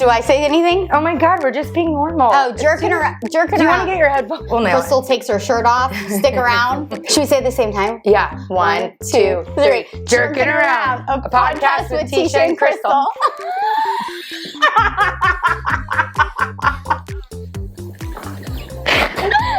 Do I say anything? Oh my God, we're just being normal. Oh, jerking around. Do you want to get your headphones? We'll nail Crystal takes her shirt off. Stick around. Should we say it at the same time? Yeah. 1, 2, 3. Jerkin Around. A podcast with Teisha and Crystal.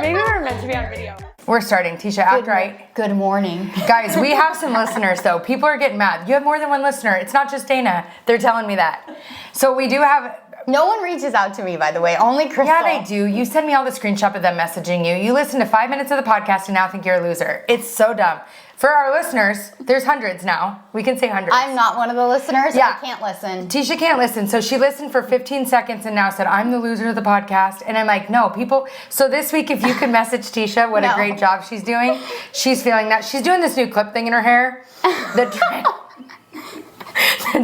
Maybe we were meant to be on video. We're starting. Teisha, act right. Good morning. Guys, we have some listeners though. People are getting mad. You have more than one listener. It's not just Dana. They're telling me that. So we do have... No one reaches out to me, by the way. Only Crystal. Yeah, they do. You send me all the screenshot of them messaging you. You listen to 5 minutes of the podcast and now think you're a loser. It's so dumb. For our listeners, there's hundreds now. We can say hundreds. I'm not one of the listeners. Yeah. I can't listen. Teisha can't listen. So she listened for 15 seconds and now said, I'm the loser of the podcast. And I'm like, no, people. So this week, if you could message Teisha what a great job she's doing, she's feeling that. She's doing this new clip thing in her hair. The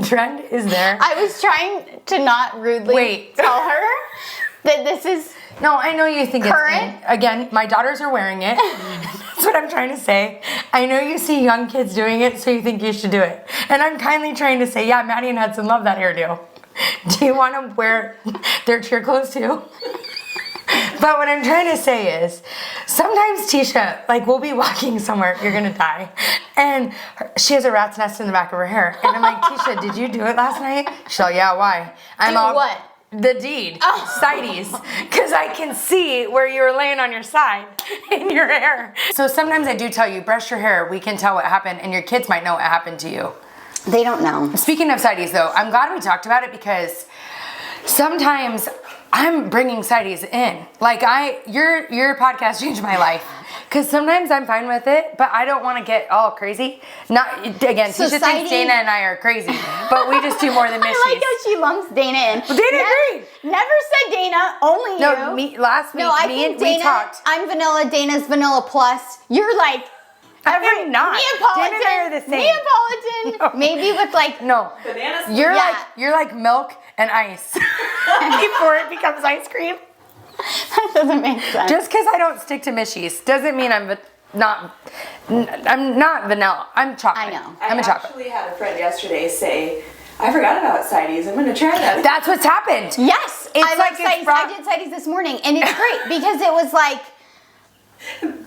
trend is there. I was trying to not rudely tell her that this is No, I know you think current. It's in. Again, my daughters are wearing it. That's what I'm trying to say. I know you see young kids doing it, so you think you should do it. And I'm kindly trying to say, yeah, Maddie and Hudson love that hairdo. Do you want to wear their cheer clothes too? But what I'm trying to say is, sometimes Teisha, like, we'll be walking somewhere, you're gonna die, and she has a rat's nest in the back of her hair. And I'm like, Teisha, did you do it last night? She's like, yeah, why? What? The deed. Sideys. Because I can see where you were laying on your side in your hair. So sometimes I do tell you, brush your hair, we can tell what happened, and your kids might know what happened to you. They don't know. Speaking of sideys, though, I'm glad we talked about it because sometimes I'm bringing sideys in. Like, your podcast changed my life. Because sometimes I'm fine with it, but I don't want to get all crazy. Not, again, Teisha thinks Dana and I are crazy, but we just do more than Mishies. I like how she lumps Dana in. Well, Dana agreed. Never said Dana, only you. No, last week, we talked. I'm vanilla, Dana's vanilla plus. You're like... I'm not. Neapolitan. Dana and I are the same. Neapolitan. No. Maybe with like... No. Bananas. You're like milk and ice. Before it becomes ice cream. That doesn't make sense. Just because I don't stick to Mishies doesn't mean I'm not vanilla. I'm chocolate. I know. I'm a chocolate. I actually had a friend yesterday say, I forgot about sideys. I'm going to try that. That's what's happened. Yes. It's I like sideys. I did sideys this morning, and it's great because it was like...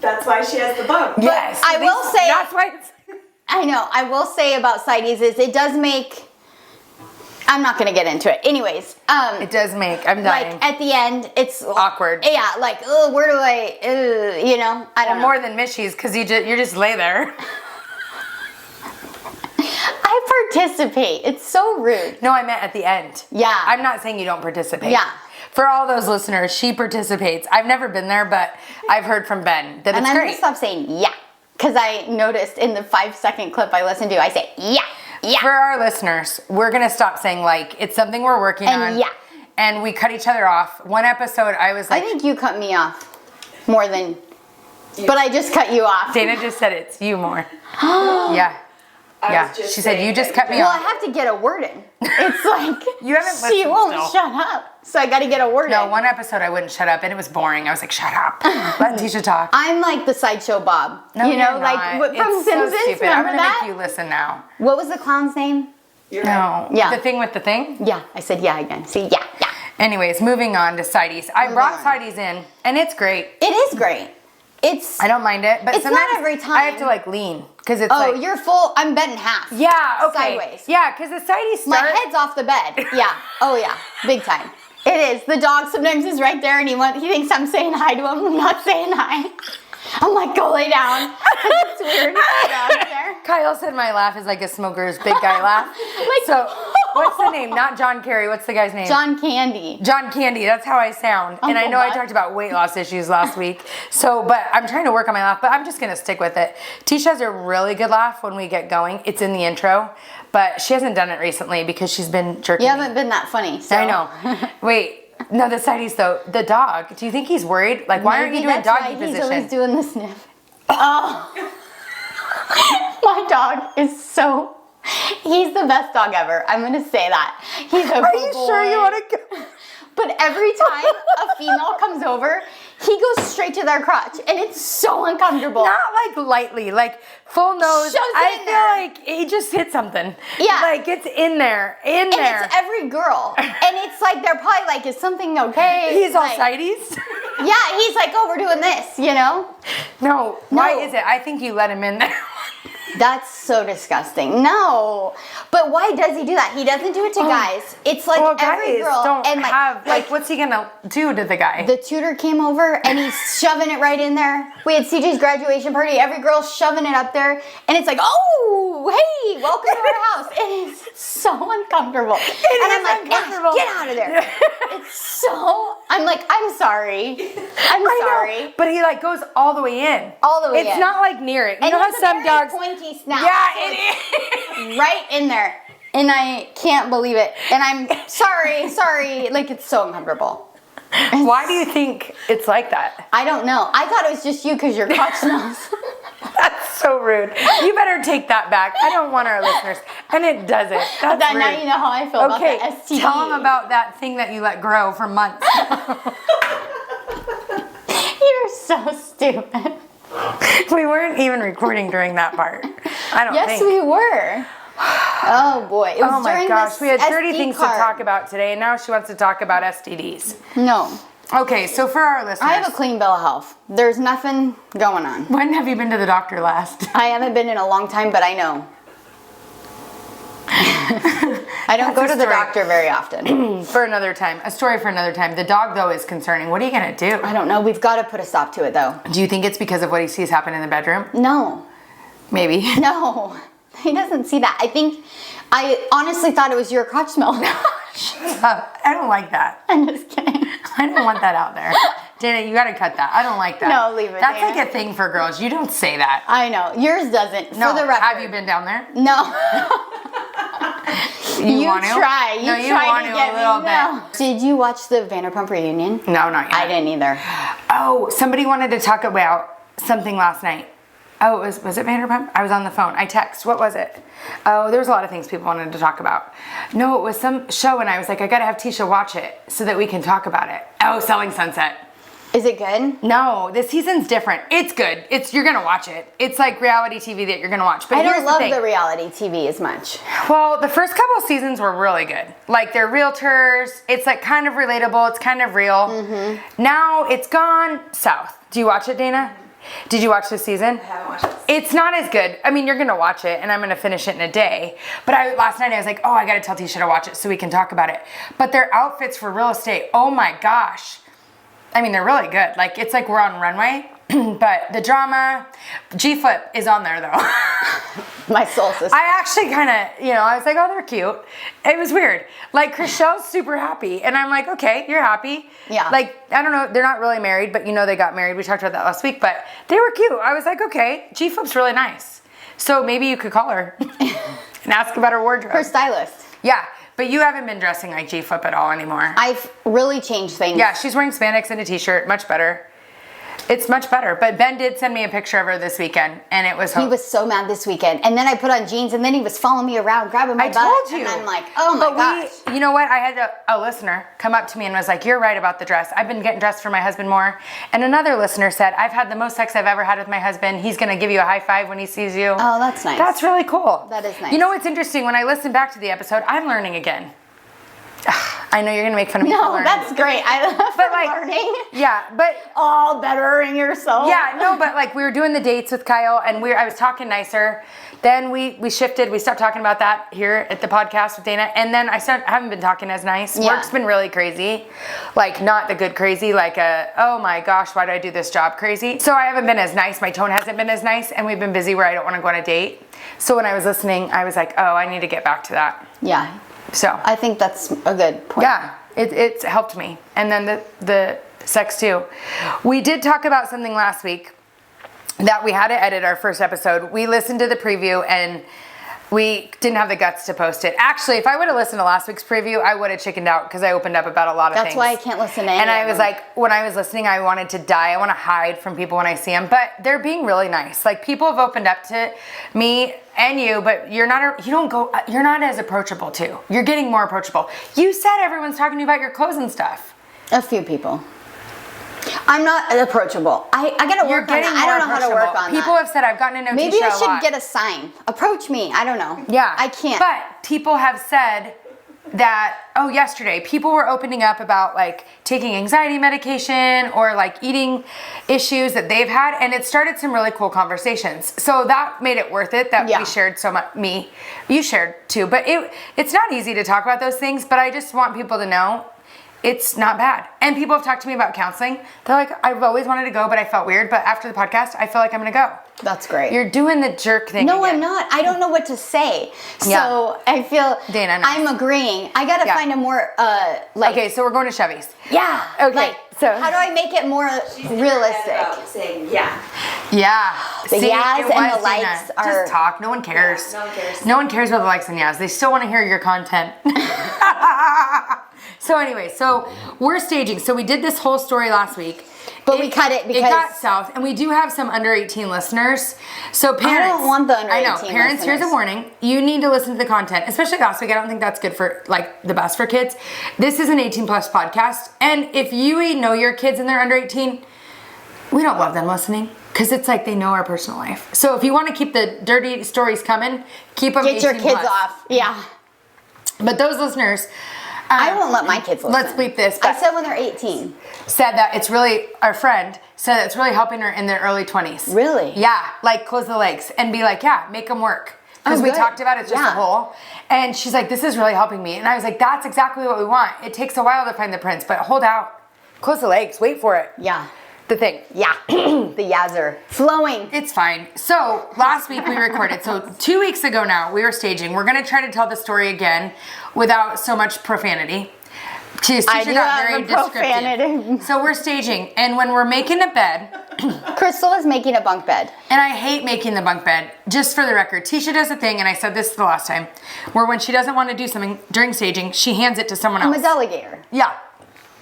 That's why she has the bump. Yes. I will say... That's why it's... I know. I will say about sideys is it does make... I'm not going to get into it. Anyways. It does make... I'm dying. Like, at the end, it's... awkward. Yeah, like, oh, where do I... you know? I don't know. More than Mishies, because you just lay there. I participate. It's so rude. No, I meant at the end. Yeah. I'm not saying you don't participate. Yeah. For all those listeners, she participates. I've never been there, but I've heard from Ben that it's great. And I'm going to stop saying yeah. Because I noticed in the 5-second clip I listened to, I say yeah. Yeah. For our listeners, we're going to stop saying like. It's something we're working on. Yeah. And we cut each other off. One episode, I was like. I think you cut me off more than. But I just cut you off. Dana just said it's you more. Yeah. Yeah. She said you just cut me off. Well, I have to get a word in. It's like. You haven't listened she won't still. shut up. So I got to get a word in. No, one episode I wouldn't shut up and it was boring. I was like, shut up. Let Teisha talk. I'm like the Sideshow Bob. No, you know, you're like not. from It's Simpsons. So stupid. Remember I'm that? make you listen now. What was the clown's name? You're No. right. Yeah. The thing with the thing? Yeah. I said yeah again. See, yeah. Anyways, moving on to sideys. I brought sideys in and it's great. It is great. It's. I don't mind it, but It's sometimes not every time. I have to like lean because it's Oh, like. you're full. I'm bent in half. Yeah, okay. Sideways. Yeah, because the sideys My start. head's off the bed. Yeah. Oh yeah. Big time. It is. The dog sometimes is right there and he thinks I'm saying hi to him. I'm not saying hi. I'm like, go lay down. It's weird. The dog's there. Kyle said my laugh is like a smoker's big guy laugh. Like, So, what's the name? Not John Kerry. What's the guy's name? John Candy. John Candy. That's how I sound. And I know I talked about weight loss issues last week. So, but I'm trying to work on my laugh, but I'm just going to stick with it. Teisha has a really good laugh when we get going. It's in the intro, but she hasn't done it recently because she's been jerking. You haven't been that funny. So. I know. Wait. No, the sideys though. The dog. Do you think he's worried? Like, why aren't you doing doggy position? He's always doing the sniff. Oh. My dog is so. He's the best dog ever. I'm gonna say that. He's a Are good you boy. sure you want to go? But every time a female comes over, he goes straight to their crotch, and it's so uncomfortable. Not like lightly, like full nose. Shoves it I in feel there. like he just hit something. Yeah. Like it's in there. And it's every girl. And it's like, they're probably like, is something okay? He's all like, sideys. Yeah, he's like, oh, we're doing this, you know? No, why is it? I think you let him in there. That's so disgusting. No. But why does he do that? He doesn't do it to guys. It's like every guys girl. don't and like, what's he gonna do to the guy? The tutor came over and he's shoving it right in there. We had CJ's graduation party. Every girl's shoving it up there. And it's like, oh, hey, welcome to our house. And it's so uncomfortable. And I'm like, Ash, get out of there. It's so, I'm like, I'm sorry. I'm sorry. Know, but he like goes all the way in. All the way in. It's not like near it. You and know how some dogs. Pointy snout. Yeah, so it is. right in there. And I can't believe it. And I'm sorry. Like, it's so uncomfortable. Why do you think it's like that? I don't know. I thought it was just you because your crotch smells. That's so rude. You better take that back. I don't want our listeners. And it doesn't. That's rude. Now you know how I feel about the STD. Tell them about that thing that you let grow for months. You're so stupid. We weren't even recording during that part. I don't think. Yes, we were. Oh boy. It was oh my during gosh. this We had 30 SD things card. to talk about today, and now she wants to talk about STDs. No. Okay, so for our listeners. I have a clean bill of health. There's nothing going on. When have you been to the doctor last? I haven't been in a long time, but I know. I don't go to the doctor very often. For another time. A story for another time. The dog, though, is concerning. What are you going to do? I don't know. We've got to put a stop to it, though. Do you think it's because of what he sees happen in the bedroom? No. Maybe. No. He doesn't see that. I honestly thought it was your crotch smell. Shut up. I don't like that. I'm just kidding. I don't want that out there. Dana, you gotta cut that. I don't like that. No, leave it, That's Dana. like a thing for girls. You don't say that. I know. Yours doesn't. No, For the record. have you been down there? No. You want to? Try. No, you want to get a little me. No. bit. Did you watch the Vanderpump reunion? No, not yet. I didn't either. Oh, somebody wanted to talk about something last night. Oh, was it Vanderpump? I was on the phone. I text. What was it? Oh, there was a lot of things people wanted to talk about. No, it was some show, and I was like, I gotta have Teisha watch it so that we can talk about it. Oh, Selling Sunset. Is it good? No, this season's different. It's good. You're gonna watch it. It's like reality TV that you're gonna watch. But I here's don't love thing. the reality TV as much. Well, the first couple of seasons were really good. Like they're realtors. It's like kind of relatable. It's kind of real. Mm-hmm. Now it's gone south. Do you watch it, Dana? Did you watch this season? I haven't watched it. It's not as good. I mean, you're gonna watch it, and I'm gonna finish it in a day. But last night I was like, oh, I gotta tell Teisha to watch it so we can talk about it. But their outfits for real estate, oh my gosh. I mean, they're really good. Like, it's like we're on runway, but the drama, G-Flip is on there though. My soul sister. I actually kind of, I was like, oh, they're cute. It was weird. Like, Chriselle's super happy. And I'm like, okay, you're happy. Yeah. Like, I don't know, they're not really married, but they got married. We talked about that last week, but they were cute. I was like, okay, G-Flip's really nice. So maybe you could call her and ask about her wardrobe. Her stylist. Yeah. But you haven't been dressing like G-Flip at all anymore. I've really changed things. Yeah, she's wearing spandex and a t-shirt. Much better. It's much better. But Ben did send me a picture of her this weekend, and it was... He was so mad this weekend. And then I put on jeans, and then he was following me around, grabbing my butt. I told you. And I'm like, oh my gosh. You know what? I had a listener come up to me and was like, you're right about the dress. I've been getting dressed for my husband more. And another listener said, I've had the most sex I've ever had with my husband. He's going to give you a high five when he sees you. Oh, that's nice. That's really cool. That is nice. You know what's interesting? When I listen back to the episode, I'm learning again. I know you're gonna make fun of me for No, learning. that's great. I love learning. Yeah, but all bettering yourself. Yeah, no, but like we were doing the dates with Kyle, and I was talking nicer. Then we shifted. We stopped talking about that here at the podcast with Dana, and then I haven't been talking as nice. Yeah. Work's been really crazy, like not the good crazy, like oh my gosh, why do I do this job crazy? So I haven't been as nice. My tone hasn't been as nice, and we've been busy where I don't want to go on a date. So when I was listening, I was like, oh, I need to get back to that. Yeah. So I think that's a good point. Yeah, it's helped me. And then the sex too. We did talk about something last week that we had to edit our first episode. We listened to the preview and we didn't have the guts to post it. Actually, if I would have listened to last week's preview, I would have chickened out because I opened up about a lot of things. That's why I can't listen to any And I of was them. like, when I was listening, I wanted to die. I want to hide from people when I see them. But they're being really nice. Like, people have opened up to me and you, but you're not as approachable too. You're getting more approachable. You said everyone's talking to you about your clothes and stuff. A few people. I'm not approachable. I gotta You're work on getting that. I don't know more how to work approachable. on People that. have said I've gotten to know Maybe Teisha I a should lot. get a sign. Approach me. I don't know. Yeah. I can't. But people have said that, yesterday, people were opening up about like taking anxiety medication or like eating issues that they've had, and it started some really cool conversations. So that made it worth it that we shared so much. You shared too, but it's not easy to talk about those things, but I just want people to know it's not bad. And people have talked to me about counseling. They're like, I've always wanted to go, but I felt weird. But after the podcast, I feel like I'm going to go. That's great. You're doing the jerk thing. No, again. I'm not. I don't know what to say. So Yeah. I feel Dana, no. I'm agreeing. I got to find a more, Okay, so we're going to Shovies. Yeah. Okay, Like, so- how do I make it more realistic? About saying yeah. Yeah. The See, yas it and the was, likes Dana. are- Just talk. No one cares. Yeah, no one cares. No one cares about the likes and yas. They still want to hear your content. So anyway, so we're staging. So we did this whole story last week. But we cut it because- it got south, and we do have some under 18 listeners. So parents, don't want the under I know, 18 parents. Here's a listeners. warning: you need to listen to the content, especially last week. I don't think that's good for like the best for kids. This is an 18 plus podcast, and if you know your kids and they're under 18, we don't love them listening because it's like they know our personal life. So if you want to keep the dirty stories coming, keep them. Get your 18 kids plus. off. Yeah. But those listeners. I won't let my kids listen. Let's bleep this. I but- said when they're 18. said that it's really, our friend said that it's really helping her in their early 20s. Really? Yeah, like close the legs and be like, yeah, make them work. Because Oh, we good. talked about it's just a Yeah. hole. And she's like, this is really helping me. And I was like, that's exactly what we want. It takes a while to find the prince, but hold out. Close the legs, wait for it. Yeah. The thing. Yeah. The yas are flowing. It's fine. So last week we recorded. So 2 weeks ago now we were staging. We're going to try to tell the story again without so much profanity. I do have the profanity. So we're staging, and when we're making a bed, Crystal is making a bunk bed. and I hate making the bunk bed, just for the record, Teisha does a thing, and I said this the last time, where when she doesn't want to do something during staging, she hands it to someone else. I'm a delegator. Yeah.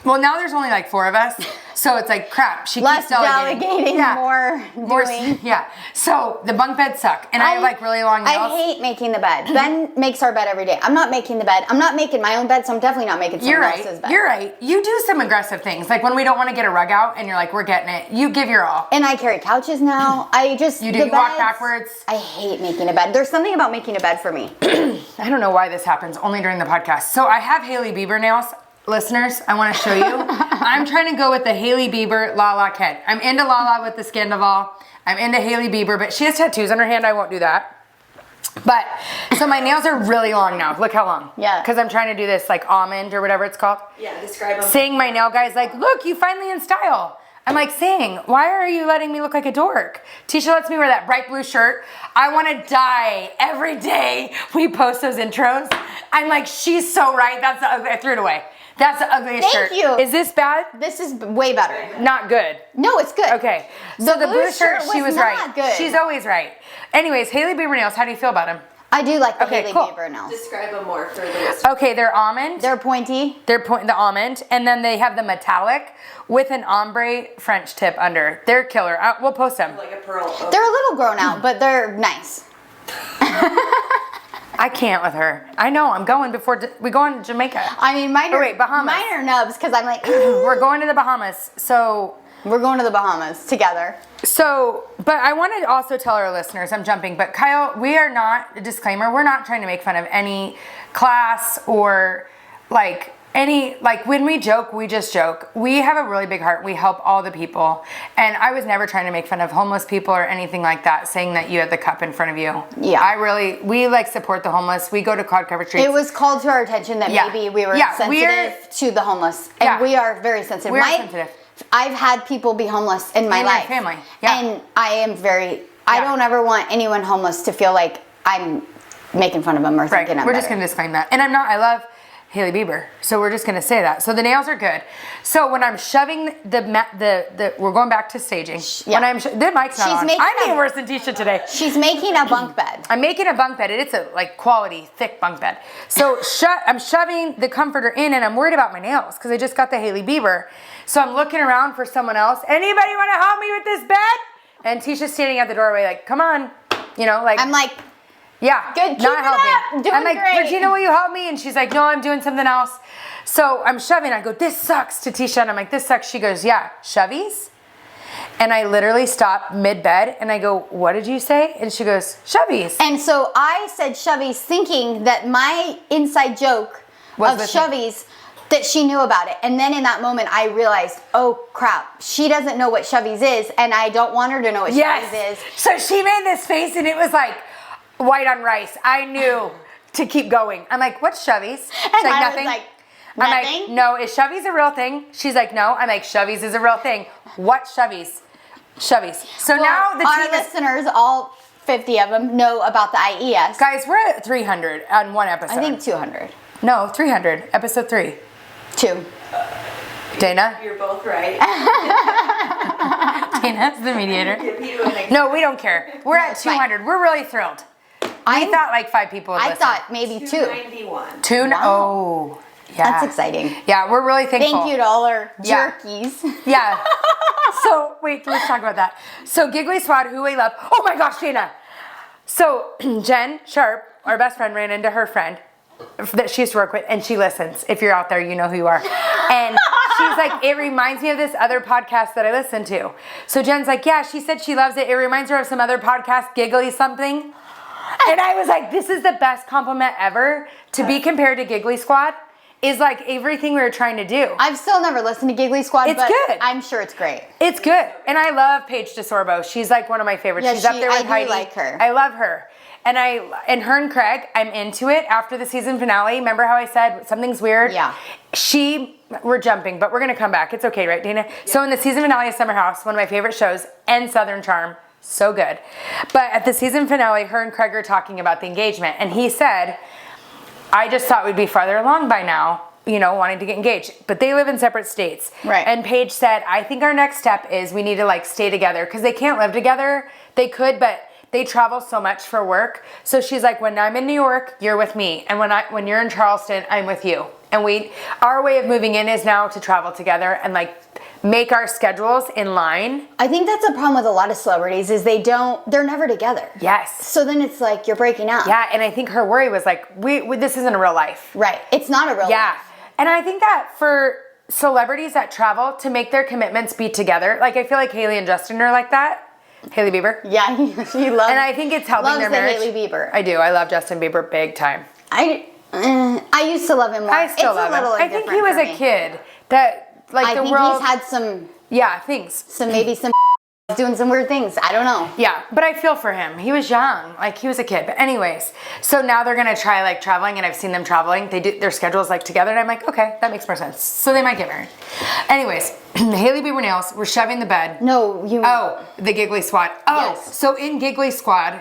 Well, now there's only like 4 of us, so it's like crap. She Less keeps delegating. delegating, more doing. Yeah. So the bunk beds suck, and I have like really long nails. I hate making the bed. Ben makes our bed every day. I'm not making the bed. I'm not making my own bed, so I'm definitely not making someone else's bed. You're right. You do some aggressive things, like when we don't want to get a rug out, and you're like, we're getting it. You give your all. And I carry couches now. I just You do. the You walk beds- backwards. I hate making a bed. There's something about making a bed for me. I don't know why this happens, only during the podcast. So I have Hailey Bieber nails. Listeners, I want to show you. I'm trying to go with the Hailey Bieber Lala Kent. I'm into Lala with the Scandival. I'm into Hailey Bieber, but she has tattoos on her hand. I won't do that. But, so my nails are really long now. Look how long. Yeah. Because I'm trying to do this like almond or whatever it's called. Yeah, describe them. Saying my nail guy's like, look, you finally in style. I'm like, saying, why are you letting me look like a dork? Teisha lets me wear that bright blue shirt. I want to die every day we post those intros. I'm like, she's so right. That's the ugly. I threw it away. That's the ugliest shirt. Thank you. Is this bad? This is way better. Not good. No, it's good. Okay. So the blue shirt, she was not right. good. She's always right. Anyways, Hailey Bieber nails, how do you feel about them? I do like the Okay, Hailey cool. Bieber nails. Describe them more for the listeners. Okay, they're almond. They're pointy. They're the almond, and then they have the metallic with an ombre French tip under. They're killer. We'll post them. Like a pearl. Oh. They're a little grown out, but they're nice. I can't with her. I know. I'm going before we go on Jamaica. I mean, mine are, Bahamas. mine are nubs because I'm like, We're going to the Bahamas. So, we're going to the Bahamas together. but I want to also tell our listeners, I'm jumping, but Kyle, we are not, a disclaimer, we're not trying to make fun of any class or like when we joke, we just joke. We have a really big heart. We help all the people. And I was never trying to make fun of homeless people or anything like that, saying that you had the cup in front of you. Yeah. We like support the homeless. We go to cloud cover streets. It was called to our attention that Yeah. maybe we were Yeah, sensitive to the homeless. And Yeah. we are very sensitive. We are sensitive. I've had people be homeless in my In your life. family. Yeah. And I am I don't ever want anyone homeless to feel like I'm making fun of them or Right. thinking I'm We're just better. going to disclaim that. And I love Hailey Bieber. So we're just going to say that. So the nails are good. So when I'm shoving we're going back to staging. Yeah. When the mic's not She's on. making I'm being a- worse than Teisha today. She's making a bunk bed. I'm making a bunk bed, and it's a like quality, thick bunk bed. So I'm shoving the comforter in, and I'm worried about my nails because I just got the Hailey Bieber. So I'm looking around for someone else. Anybody want to help me with this bed? And Teisha's standing at the doorway like, come on. You know, like. I'm like, Yeah. Good. Keep Not it helping. up. Doing I'm like, great. Regina, will you help me? And she's like, no, I'm doing something else. So I'm shoving. I go, this sucks to Teisha. And I'm like, this sucks. She goes, yeah, Shovies? And I literally stop mid-bed and I go, what did you say? And she goes, Shovies. And so I said Shovies thinking that my inside joke Was of with me. Shovies, that she knew about it. And then in that moment, I realized, oh crap, she doesn't know what Shovies is, and I don't want her to know what Shovies is. So she made this face and it was like white on rice. I knew to keep going. I'm like, what's Shovies? She's And like, I nothing. was like, I'm nothing? like, no, is Shovies a real thing? She's like, no. I'm like, Shovies is a real thing. What Shovies? Shovies. So Well, now the our team is... listeners, all 50 of them, know about the IES. Guys, we're at 300 on one episode. I think 200. No, 300. Episode 3. 2. Dana? You're both right. Dana's the mediator. Give you an example. No, we don't care. We're at it's fine. 200. We're really thrilled. I thought like 5 people would I listen. thought maybe 2. 291. Oh, yeah. That's exciting. Yeah, we're really thankful. Thank you to all our Yeah. jerkies. Yeah. So, wait, let's talk about that. So, Giggly Squad, who we love. Oh my gosh, Dana. So, Jen Sharp, our best friend, ran into her friend that she used to work with, and she listens. If you're out there, you know who you are. And she's like, it reminds me of this other podcast that I listen to. So, Jen's like, yeah, she said she loves it. It reminds her of some other podcast, Giggly something. And I was like, this is the best compliment ever. To be compared to Giggly Squad is like everything we were trying to do. I've still never listened to Giggly Squad, It's but good. I'm sure it's great. It's good. And I love Paige DeSorbo. She's like one of my favorites. Yeah, She's up there with I do Heidi. like her. I love her. And her and Craig, I'm into it after the season finale. Remember how I said something's weird? Yeah. We're jumping, but we're going to come back. It's okay, right, Dana? Yeah. So in the season finale of Summer House, one of my favorite shows, and Southern Charm, so good. But at the season finale, her and Craig are talking about the engagement. And he said, I just thought we'd be farther along by now, you know, wanting to get engaged. But they live in separate states. Right. And Paige said, I think our next step is we need to like stay together because they can't live together. They could, but they travel so much for work. So she's like, when I'm in New York, you're with me. And when you're in Charleston, I'm with you. And our way of moving in is now to travel together and like make our schedules in line. I think that's a problem with a lot of celebrities is they're never together. Yes. So then it's like you're breaking up. Yeah, and I think her worry was like, this isn't a real life. Right. It's not a real Yeah. life. And I think that for celebrities that travel to make their commitments be together, like I feel like Hailey and Justin are like that. Hailey Bieber. Yeah, she loves. And I think it's helping loves their the marriage. Hailey Bieber. I do. I love Justin Bieber big time. I used to love him more. I still love him. I think he was a kid that like I the think world. he's had some things. maybe some doing some weird things. I don't know. Yeah, but I feel for him. He was young, like he was a kid. But anyways, so now they're gonna try like traveling, and I've seen them traveling. They do their schedules like together, and I'm like, okay, that makes more sense. So they might get married. Anyways, Hailey Bieber nails. We're shoving the bed. No, you. Oh, the Giggly Squad. Oh, Yes. so in Giggly Squad,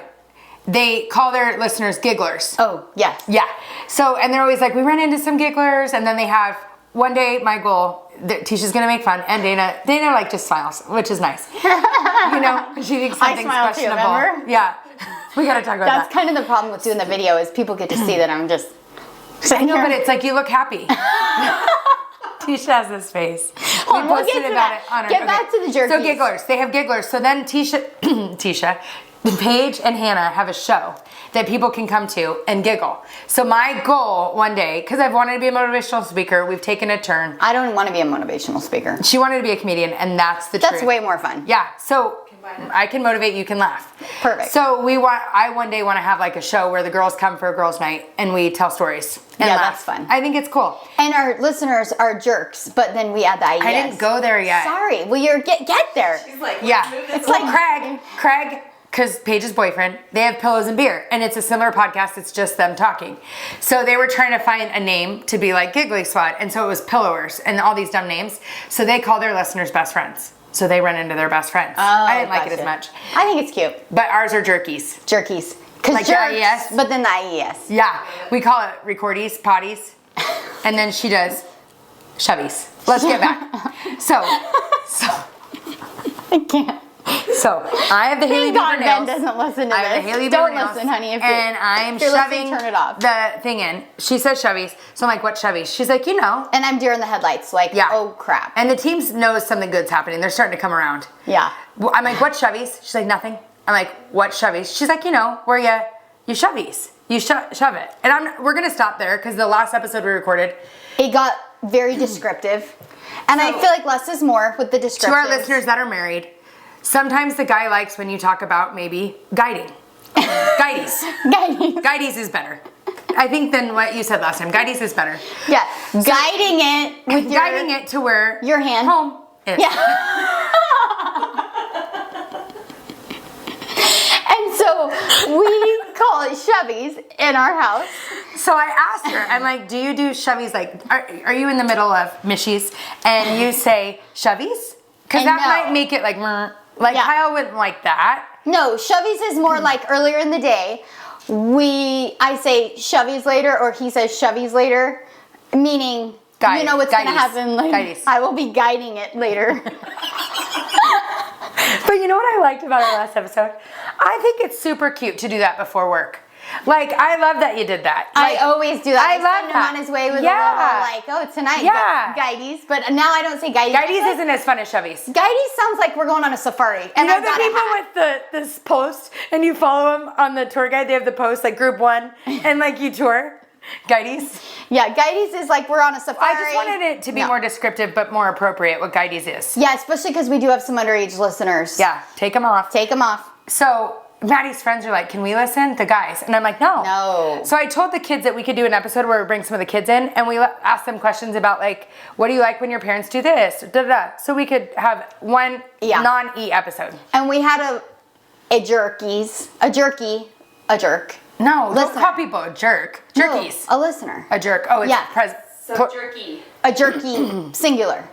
they call their listeners gigglers. Oh, yes. Yeah. So, and they're always like, we ran into some gigglers, and then they have one day. My goal. Teisha's gonna make fun, and Dana like just smiles, which is nice. You know, she thinks I something's smile too, questionable. remember? Yeah, we gotta talk about That's that. kind of the problem with doing the video is people get to see that I'm just. I know, but it's like you look happy. Teisha has this face. Hold on, we'll get to that. on our, Get back to the jerkies. So gigglers, they have gigglers. So then Teisha, Paige and Hannah have a show that people can come to and giggle. So my goal one day, because I've wanted to be a motivational speaker, we've taken a turn. I don't want to be a motivational speaker. She wanted to be a comedian, and that's the truth. That's way more fun. Yeah, so I can motivate, you can laugh. Perfect. So I one day want to have like a show where the girls come for a girls' night and we tell stories and Yeah, laugh. that's fun. I think it's cool. And our listeners are jerks, but then we add the IES. I didn't go there yet. Sorry. Well, get there. She's like, Yeah, it's like Craig, because Paige's boyfriend, they have pillows and beer, and it's a similar podcast. It's just them talking. So they were trying to find a name to be like Giggly Squad, and so it was Pillowers and all these dumb names. So they call their listeners best friends. So they run into their best friends. I didn't like it as much. I think it's cute. But ours are Jerkies. Jerkies. Because Like the jerks, IES? but then the IES. Yeah, we call it recordies, potties, and then she does Shovies. Let's get back. So I can't. So I have the Hailey Thank God Bieber Ben nails. doesn't listen to I have this. the Hailey Bieber Don't nails, listen, honey. If and I'm if you're listening, shoving turn it off. the thing in. She says Shovies, so I'm like, what Shovies? She's like, you know. And I'm deer in the headlights, like, Yeah. oh crap. And the team knows something good's happening. They're starting to come around. Yeah. I'm like, what Shovies? She's like, nothing. I'm like, what Shovies? She's like, you know, where you You shovies. You shove it. And we're going to stop there because the last episode we recorded, it got very descriptive. And I feel like less is more with the description. To our listeners that are married, sometimes the guy likes when you talk about maybe guiding. Guides. Guides is better. I think than what you said last time. Guides is better. Yeah. So, guiding it with guiding it to where your hand home is. Yeah. And so we call it shovies in our house. So I asked her, I'm like, do you do shovies? Like, are you in the middle of mishies and you say shovies? Because that might make it like, Kyle wouldn't like that. No, shovies is more like earlier in the day. I say shovies later, or he says shovies later, meaning you know what's going to happen later. I will be guiding it later. But you know what I liked about our last episode? I think it's super cute to do that before work. Like, I love that you did that. Like, I always do that. I love send him on his way with a little, like, oh, tonight, guides. But now I don't say guides. Guides isn't as fun as shovies. Guides sounds like we're going on a safari. And you know the people with this post, and you follow them on the tour guide, they have the post, like group 1, and like you tour? Guides? Yeah, guides is like we're on a safari. I just wanted it to be more descriptive, but more appropriate what guides is. Yeah, especially because we do have some underage listeners. Yeah, take them off. Take them off. So Maddie's friends are like, can we listen? The guys. And I'm like, no. No. So I told the kids that we could do an episode where we bring some of the kids in and we ask them questions about like, what do you like when your parents do this? So we could have one non-E episode. And we had a jerk. No, don't call people a jerk. Jerkies. No, a listener. A jerk. Oh, it's jerky. A jerky, singular.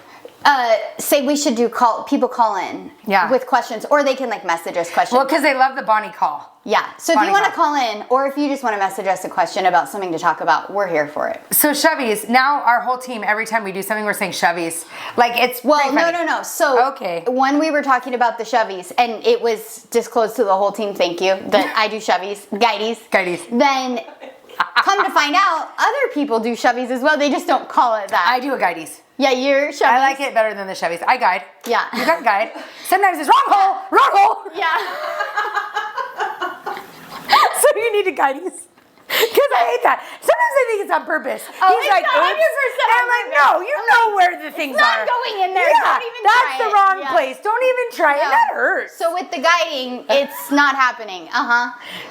Say we should do people call in with questions, or they can like message us questions. Well, because they love the Bonnie call. Yeah. So if you want to call in, or if you just want to message us a question about something to talk about, we're here for it. So shovies, now our whole team, every time we do something, we're saying shovies. Like it's no. So when we were talking about the shovies, and it was disclosed to the whole team, thank you, that I do shovies, guides. Then come to find out, other people do shovies as well. They just don't call it that. I do a guides. Yeah, you're shovies. I like it better than the shovies. I guide. Yeah. You got guide. Sometimes it's wrong hole. Yeah. So you need to guides. Because I hate that. Sometimes I think it's on purpose. Oh, He's it's like, 100% I'm like, no, you know where the things are. Not going in there. Yeah, Don't even that's try the it. wrong place. Don't even try it. That hurts. So with the guiding, it's not happening.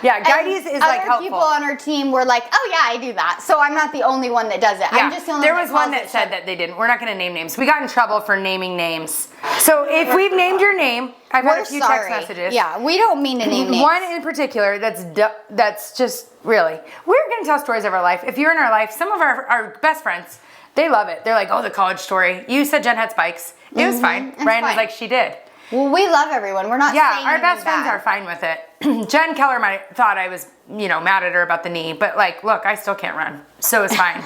Yeah, guides is like helpful. Other people on our team were like, oh yeah, I do that. So I'm not the only one that does it. Yeah. I'm just the only there one was one that said that they didn't. We're not going to name names. We got in trouble for naming names. So if we've named your name, I've had a few text messages. Yeah, we don't mean to name names. One in particular that's just really, we're going to tell stories of our life. If you're in our life, some of our best friends, they love it. They're like, oh, the college story. You said Jen had spikes. It was fine. Brian was like, she did. Well, we love everyone. We're not saying our best bad. friends are fine with it. Jen Keller thought I was, mad at her about the knee, but like, look, I still can't run, so it's fine.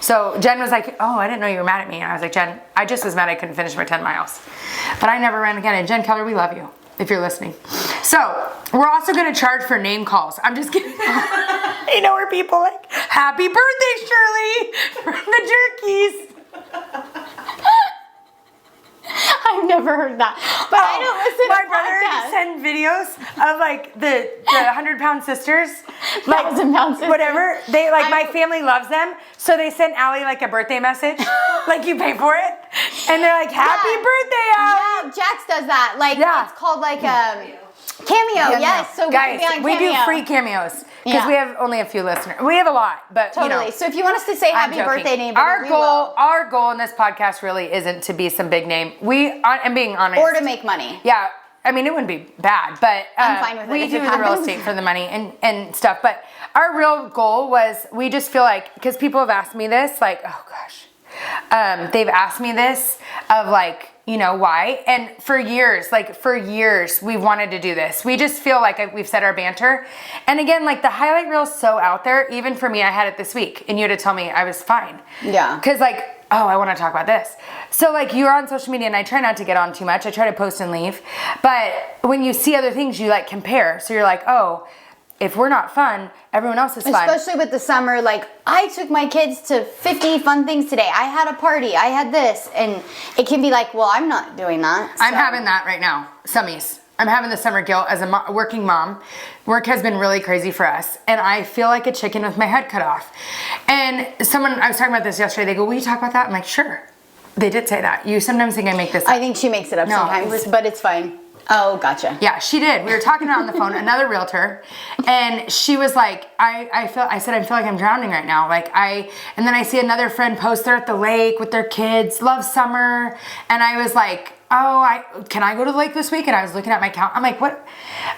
So Jen was like, oh, I didn't know you were mad at me. And I was like, Jen, I just was mad I couldn't finish my 10 miles. But I never ran again. And Jen Keller, we love you, if you're listening. So we're also going to charge for name calls. I'm just kidding. Where people like, happy birthday, Shirley, from the Jerkies. I've never heard that. But I don't listen to my brother send videos of like the 100-pound sisters, like 1,000-pound sisters. Whatever. They like my family loves them, so they sent Allie like a birthday message, like you pay for it, and they're like, "Happy birthday, Allie!" Yeah, Jax does that. Like it's called like cameo. Yes, so guys, we do free cameos because we have only a few listeners. We have a lot, but totally. So if you want us to say happy birthday, neighbor, our goal in this podcast really isn't to be some big name. I'm being honest, or to make money. Yeah, I mean it wouldn't be bad, but I'm fine with it. We do the real estate for the money and stuff. But our real goal was we just feel like because people have asked me this, like oh gosh, they've asked me this of like. Why? And for years, we've wanted to do this. We just feel like we've set our banter. And again, like the highlight reel is so out there. Even for me, I had it this week and you had to tell me I was fine. Yeah. Because I want to talk about this. So you're on social media and I try not to get on too much. I try to post and leave. But when you see other things, you compare. So you're like, oh, if we're not fun, everyone else is fun. Especially with the summer, I took my kids to 50 fun things today. I had a party. I had this. And it can be like, well, I'm not doing that. So. I'm having that right now. Summies. I'm having the summer guilt as a working mom. Work has been really crazy for us, and I feel like a chicken with my head cut off. And I was talking about this yesterday. They go, "Will you talk about that?" I'm like, "Sure." They did say that. You sometimes think I make this up. I think she makes it up sometimes, but it's fine. Oh, gotcha. Yeah, she did. We were talking on the phone, another realtor, and she was like, I feel like I'm drowning right now. And then I see another friend post there at the lake with their kids, love summer, and I was like, can I go to the lake this week? And I was looking at my count. I'm like, what?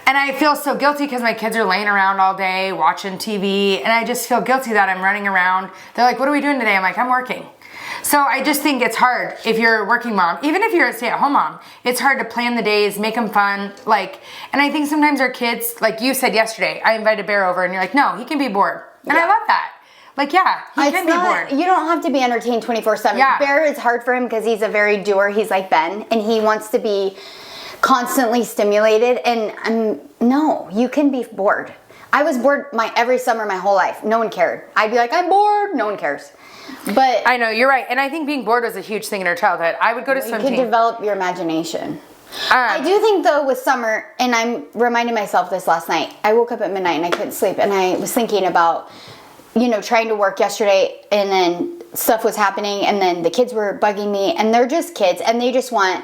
And I feel so guilty because my kids are laying around all day watching TV, and I just feel guilty that I'm running around. They're like, what are we doing today? I'm like, I'm working. So I just think it's hard if you're a working mom, even if you're a stay-at-home mom, it's hard to plan the days, make them fun. And I think sometimes our kids, like you said yesterday, I invited Bear over and you're like, no, he can be bored. And I love that. He can be bored. You don't have to be entertained 24/7. Yeah. Bear is hard for him because he's a very doer. He's like Ben, and he wants to be constantly stimulated. And no, you can be bored. I was bored every summer my whole life. No one cared. I'd be like, I'm bored. No one cares. But I know, you're right. And I think being bored was a huge thing in our childhood. I would go to swim team. You can develop your imagination. I do think though with summer, and I'm reminding myself this last night, I woke up at midnight and I couldn't sleep, and I was thinking about, trying to work yesterday, and then stuff was happening, and then the kids were bugging me, and they're just kids, and they just want,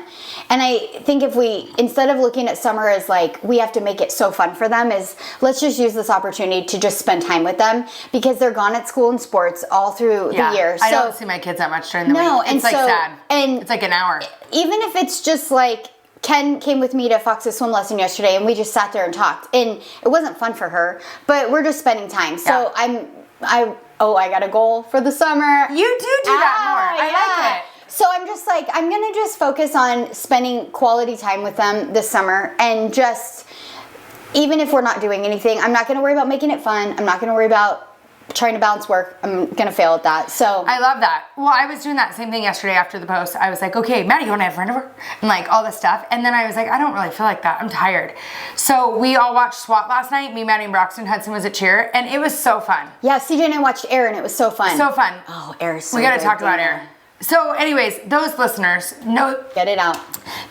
and I think if we, instead of looking at summer as like, we have to make it so fun for them, is let's just use this opportunity to just spend time with them, because they're gone at school and sports all through the year. I don't see my kids that much during the week. It's sad. And it's like an hour. Even if it's just like, Ken came with me to Fox's swim lesson yesterday, and we just sat there and talked, and it wasn't fun for her, but we're just spending time. So I got a goal for the summer. You do that more. I like it. So I'm just like, I'm going to just focus on spending quality time with them this summer, and just, even if we're not doing anything, I'm not going to worry about making it fun. I'm not going to worry about trying to balance work. I'm going to fail at that. So I love that. Well, I was doing that same thing yesterday after the post. I was like, okay, Maddie, you want to have a friend over? And all this stuff. And then I was like, I don't really feel like that. I'm tired. So we all watched SWAT last night. Me, Maddie, and Broxton. Hudson was at cheer. And it was so fun. Yeah, CJ and I watched Air, and it was so fun. So fun. Oh, Air is so We got to good, talk about Air. So anyways, those listeners, know, get it out.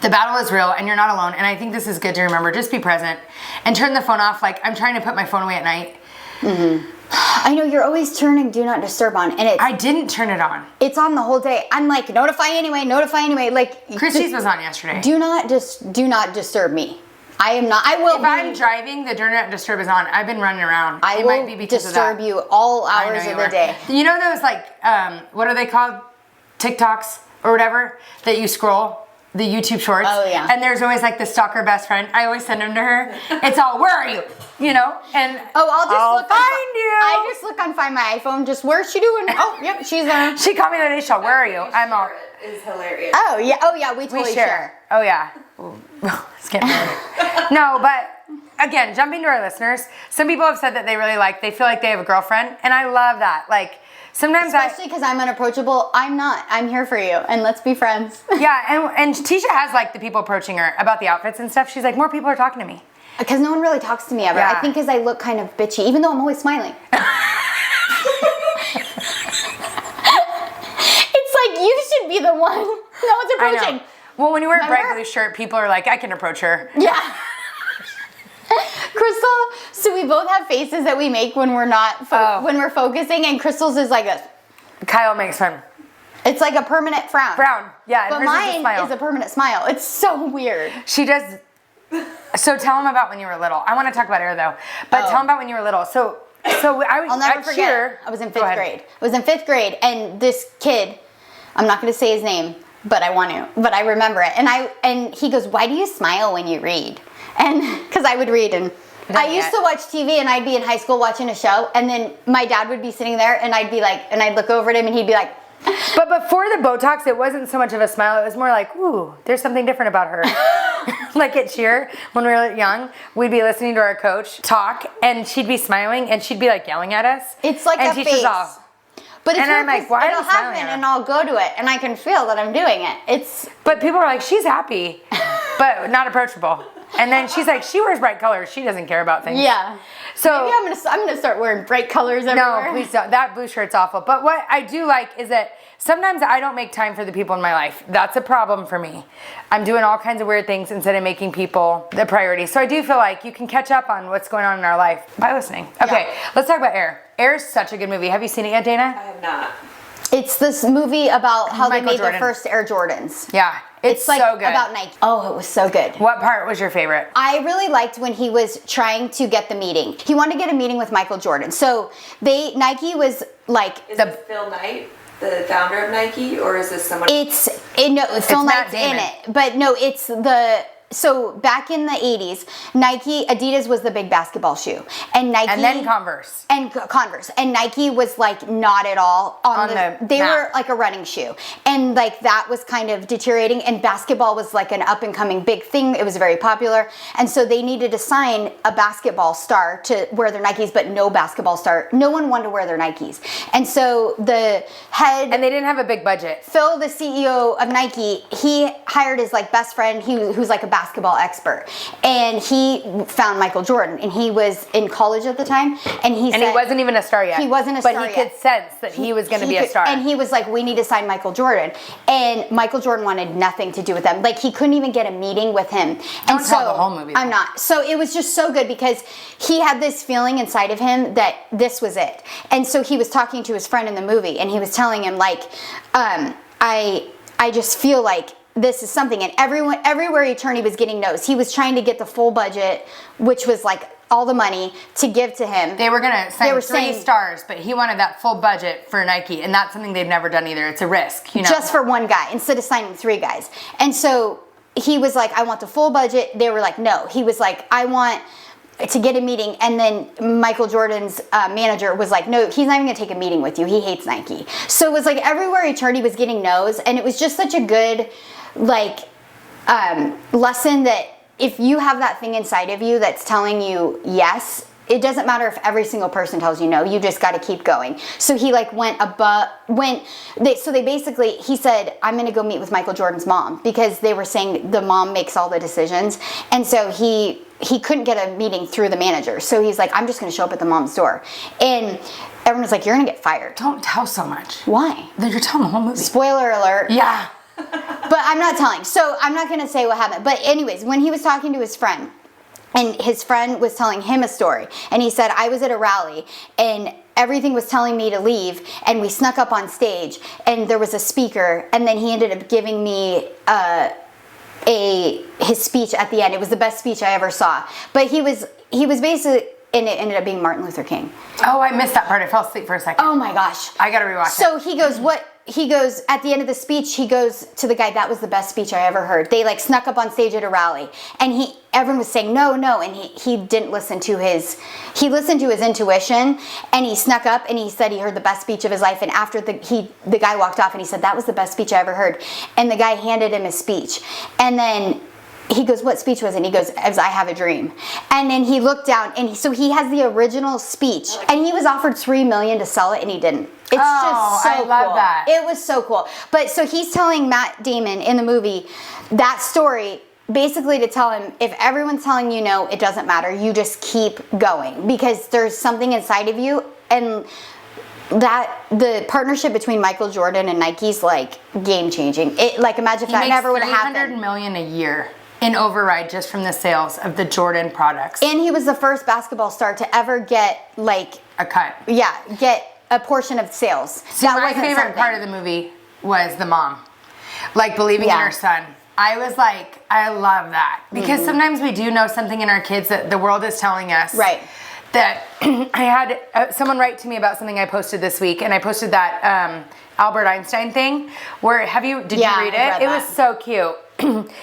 The battle is real, and you're not alone. And I think this is good to remember. Just be present and turn the phone off. I'm trying to put my phone away at night. Mm-hmm. I know you're always turning Do Not Disturb on, and I didn't turn it on. It's on the whole day. I'm like, notify anyway. Christy's was on yesterday. Do not disturb me. I am not. I will. If I'm driving, the Do Not Disturb is on. I've been running around. It might be because disturb you all hours of the day. You know those what are they called? TikToks or whatever that you scroll. The YouTube shorts. Oh, yeah. And there's always the stalker best friend. I always send them to her. It's all, where are you? And I'll find you. I just look on Find My iPhone, just where's she doing? Oh, yep, she's there. She called me the other day, where are you? I'm all. Is hilarious. Oh, yeah, we totally share. Oh, yeah. It's getting weird. No, but again, jumping to our listeners, some people have said that they feel like they have a girlfriend, and I love that. Sometimes especially because I'm unapproachable. I'm not. I'm here for you, and let's be friends. Yeah, and Teisha has the people approaching her about the outfits and stuff. She's like, more people are talking to me. Because no one really talks to me ever. Yeah. I think because I look kind of bitchy, even though I'm always smiling. It's like, you should be the one. No one's approaching. I know. Well, when you wear a bright blue shirt, people are like, I can approach her. Yeah. Crystal, so we both have faces that we make when we're not, when we're focusing, and Crystal's is like this. Kyle makes fun. It's like a permanent frown. Yeah. But mine is a permanent smile. It's so weird. She does. So tell them about when you were little. I want to talk about Air though, but tell them about when you were little. So I'll never forget. I was in fifth grade. I was in fifth grade, and this kid, I'm not going to say his name, but I want to. But I remember it, and he goes, "Why do you smile when you read?" And because I would read, and I used to watch TV, and I'd be in high school watching a show, and then my dad would be sitting there, and I'd be like, and I'd look over at him, and he'd be like. But before the Botox, it wasn't so much of a smile. It was more like, ooh, there's something different about her. At cheer, when we were young, we'd be listening to our coach talk, and she'd be smiling, and she'd be yelling at us. It's like a face. But it's I'm like, why are you smiling at her? And I'll go to it, and I can feel that I'm doing it. But people are like, she's happy, but not approachable. And then she's like, she wears bright colors. She doesn't care about things. Yeah. So maybe I'm gonna start wearing bright colors everywhere. No, please don't. That blue shirt's awful. But what I do like is that sometimes I don't make time for the people in my life. That's a problem for me. I'm doing all kinds of weird things instead of making people the priority. So I do feel like you can catch up on what's going on in our life by listening. Okay, let's talk about Air. Air is such a good movie. Have you seen it yet, Dana? I have not. It's this movie about how Michael they made Jordan. the first Air Jordans. Yeah, it's like so good. about Nike. Oh, it was so good. What part was your favorite? I really liked when he was trying to get the meeting. He wanted to get a meeting with Michael Jordan. So Nike was like Is it Phil Knight, the founder of Nike, or is this someone? Phil Knight's in it, but no, it's the. So back in the 80s, Adidas was the big basketball shoe, and Nike, and then Converse, and Nike was like not at all on the they map. were like a running shoe, and like that was kind of deteriorating, and basketball was like an up and coming big thing. It was very popular, and so they needed to sign a basketball star to wear their Nikes, but no basketball star. No one wanted to wear their Nikes, and so the head and they didn't have a big budget. Phil, the CEO of Nike, he hired his like best friend, who's like a basketball expert, and he found Michael Jordan, and he was in college at the time, and he wasn't even a star yet. He wasn't a star yet, but he yet. could sense that he was going to be a star. And he was like, "We need to sign Michael Jordan," and Michael Jordan wanted nothing to do with them. Like he couldn't even get a meeting with him. Don't tell the whole movie. I'm not. So it was just so good because he had this feeling inside of him that this was it, and so he was talking to his friend in the movie, and he was telling him like, I just feel like this is something, and everywhere he turned, he was getting no's. He was trying to get the full budget, which was like all the money to give to him. They were gonna sign three stars, but he wanted that full budget for Nike, and that's something they've never done either. It's a risk, you know. Just for one guy instead of signing 3 guys. And so he was like, I want the full budget. They were like, no. He was like, I want to get a meeting, and then Michael Jordan's manager was like, no, he's not even gonna take a meeting with you. He hates Nike. So it was like everywhere he turned, he was getting no's, and it was just such a good lesson that if you have that thing inside of you that's telling you yes, it doesn't matter if every single person tells you no, you just got to keep going. So he like he said, I'm going to go meet with Michael Jordan's mom, because they were saying the mom makes all the decisions. And so he couldn't get a meeting through the manager. So he's like, I'm just going to show up at the mom's door. And everyone was like, you're going to get fired. Don't tell so much. Why? You're telling the whole movie. Spoiler alert. Yeah. But I'm not telling. So I'm not going to say what happened. But anyways, when he was talking to his friend, and his friend was telling him a story, and he said, I was at a rally, and everything was telling me to leave, and we snuck up on stage, and there was a speaker, and then he ended up giving me his speech at the end. It was the best speech I ever saw. But he was basically, and it ended up being Martin Luther King. Oh, I missed that part. I fell asleep for a second. Oh my gosh. I gotta rewatch it. So he goes, at the end of the speech, he goes to the guy, that was the best speech I ever heard. They like snuck up on stage at a rally, and everyone was saying no, and he didn't listen to he listened to his intuition, and he snuck up, and he said he heard the best speech of his life. And after the guy walked off, and he said, that was the best speech I ever heard. And the guy handed him his speech, and then he goes, what speech was it? And he goes, I have a dream. And then he looked down, and so he has the original speech, and he was offered $3 million to sell it, and he didn't. It's just so cool. I love that. It was so cool. But so he's telling Matt Damon in the movie that story basically to tell him, if everyone's telling you no, it doesn't matter. You just keep going, because there's something inside of you, and that the partnership between Michael Jordan and Nike's like game changing. It like imagine if that never would have happened. $300 million a year in override just from the sales of the Jordan products. And he was the first basketball star to ever get like a cut. Yeah, get a portion of sales. So my favorite part of the movie was the mom, like believing in her son. I was like, I love that, because sometimes we do know something in our kids that the world is telling us. Right. That I had someone write to me about something I posted this week, and I posted that Albert Einstein thing. Where did you read it? Read it was so cute.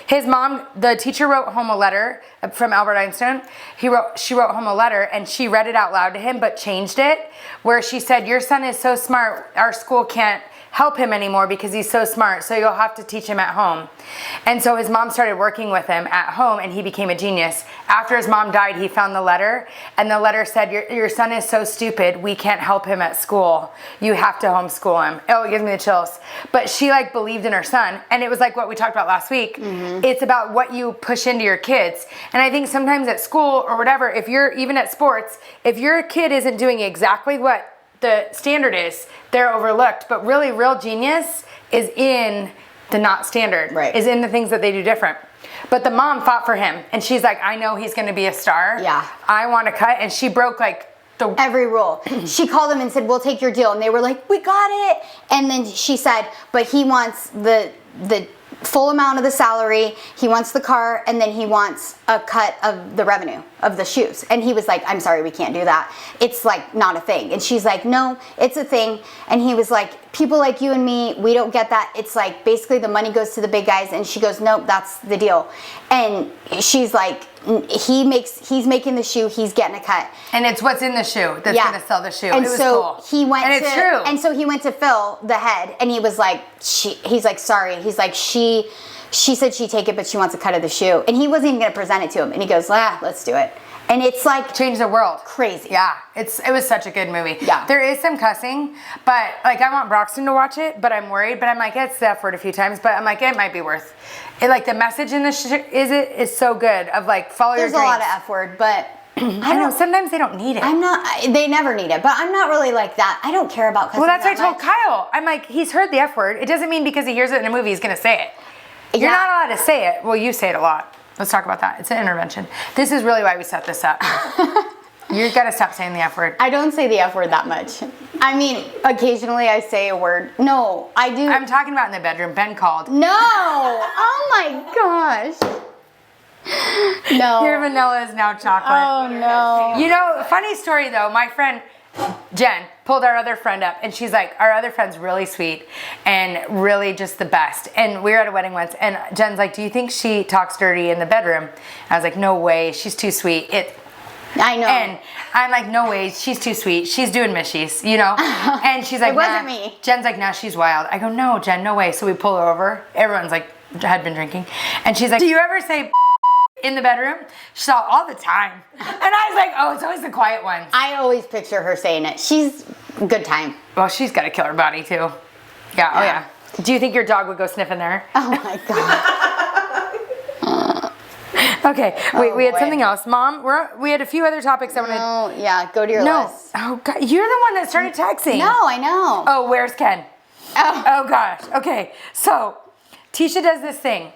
His mom, the teacher, wrote home a letter from Albert Einstein. She wrote home a letter, and she read it out loud to him, but changed it, where she said, your son is so smart, our school can't help him anymore because he's so smart, so you'll have to teach him at home. And so his mom started working with him at home, and he became a genius. After his mom died, he found the letter, and the letter said, your son is so stupid, we can't help him at school. You have to homeschool him. Oh, it gives me the chills. But she like believed in her son, and it was like what we talked about last week. It's about what you push into your kids. And I think sometimes at school or whatever, if you're even at sports, if your kid isn't doing exactly what the standard is, they're overlooked. But really, real genius is in the not standard. Right. Is in the things that they do different. But the mom fought for him, and she's like, I know he's going to be a star. Yeah. I want to cut, and she broke like every rule. She called them and said, we'll take your deal. And they were like, we got it. And then she said, but he wants the full amount of the salary, he wants the car, and then he wants a cut of the revenue of the shoes. And he was like, I'm sorry, we can't do that. It's like not a thing. And she's like, no, it's a thing. And he was like, people like you and me, we don't get that. It's like basically the money goes to the big guys. And she goes, nope, that's the deal. And she's like, he's making the shoe, he's getting a cut. And it's what's in the shoe that's going to sell the shoe. And it was so cool. he went and to, it's true. And so he went to Phil, the head, and he was like, he's like, sorry. He's like, she said she'd take it, but she wants a cut of the shoe. And he wasn't even going to present it to him. And he goes, let's do it. And it's like change the world. Crazy. Yeah, it was such a good movie. Yeah. There is some cussing, but like I want Broxton to watch it, but I'm worried. But I'm like, it's the F word a few times, but I'm like, it might be worth it. Like the message in this is so good of like follow your dreams. There's a lot of F word, but I know sometimes they don't need it. They never need it, but I'm not really like that. I don't care about cussing. Well, that's what I told much. Kyle. I'm like, he's heard the F word. It doesn't mean because he hears it in a movie he's gonna say it. You're not allowed to say it. Well, you say it a lot. Let's talk about that. It's an intervention. This is really why we set this up. You gotta stop saying the F word. I don't say the F word that much. I mean, occasionally I say a word. No, I do. I'm talking about in the bedroom. Ben called. No! Oh my gosh. No. Your vanilla is now chocolate. Oh no. You know, funny story though, my friend Jen pulled our other friend up and she's like, our other friend's really sweet and really just the best. And we were at a wedding once and Jen's like, do you think she talks dirty in the bedroom? And I was like, no way, she's too sweet. I know. And I'm like, no way, she's too sweet. She's doing mishies, you know? And she's like, it wasn't me. Jen's like, nah, she's wild. I go, no, Jen, no way. So we pull her over. Everyone's like, had been drinking. And she's like, do you ever say in the bedroom? She saw all the time. And I was like, oh, it's always the quiet ones. I always picture her saying it. She's a good time. Well, she's got a killer body too. Yeah, oh yeah. Do you think your dog would go sniffing there? Oh my God. Okay, wait, we had something else. Mom, we had a few other topics I wanted. Oh, yeah, go to your list. Oh, God, you're the one that started texting. No, I know. Oh, where's Ken? Oh gosh. Okay, so Teisha does this thing.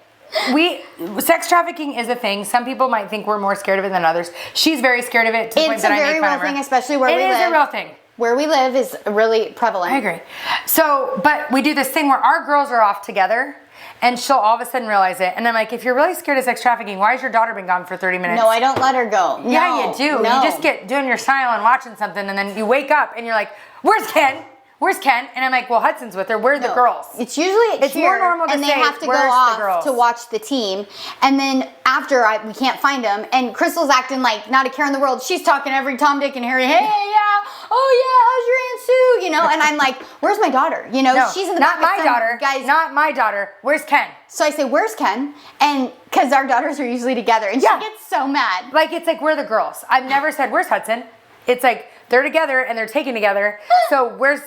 Sex trafficking is a thing. Some people might think we're more scared of it than others. She's very scared of it to the point that I make fun of her. It's a very real thing, especially where we live. It is a real thing. Where we live is really prevalent. I agree. So, but we do this thing where our girls are off together and she'll all of a sudden realize it. And I'm like, if you're really scared of sex trafficking, why has your daughter been gone for 30 minutes? No, I don't let her go. No, yeah, you do. No. You just get doing your style and watching something and then you wake up and you're like, where's Ken? Where's Ken? And I'm like, well, Hudson's with her. Where are the girls? It's usually it's more normal to and say, they have to go where's the off girls? to watch the team. And then after we can't find them, and Crystal's acting like not a care in the world. She's talking to every Tom, Dick, and Harry. Hey, yeah, oh yeah, how's your Aunt Sue? You know, and I'm like, where's my daughter? You know, No, she's in the not back my of some daughter. Guys, Not my daughter. Where's Ken? So I say, where's Ken? And because our daughters are usually together, and she gets so mad. Like it's like we're the girls. I've never said where's Hudson. It's like they're together and they're taken together. So where